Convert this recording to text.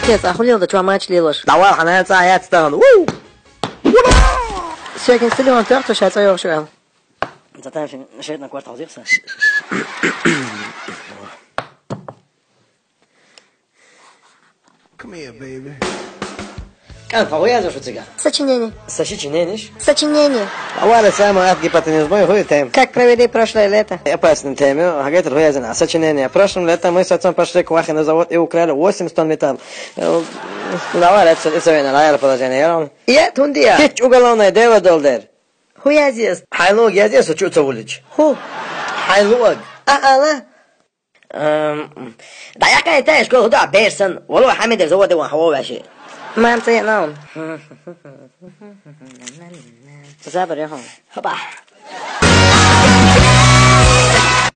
Отец, охуел, да чумач лилош. Давай, она цаят стан. Сегодня стадион тёрту, сейчас твоё шел. Затем шеет на квартал зирса. Come here, baby. Kan фауя за шуцига. Сочинение. Сочинениш. Сочинение. Авара сама отгипотенез бой хуй тем. Как провели прошлое лето? Опасный теме. Хагет хуязина. Сочинение. Прошлым летом мы с отцом пошли к Вахе на завод и украли 80 тонн металла. Давай, это вина, лаяр положение. Я тундия. Хич уголовное дело долдер. Хуя здесь? Хайлуг, я здесь учуться улич. Ху. Хайлуг. Ала. Да я какая-то школа туда бешен. Воло Хамид завод его хавоваши. Мам, ты наум. Забор, я хом. Хоба.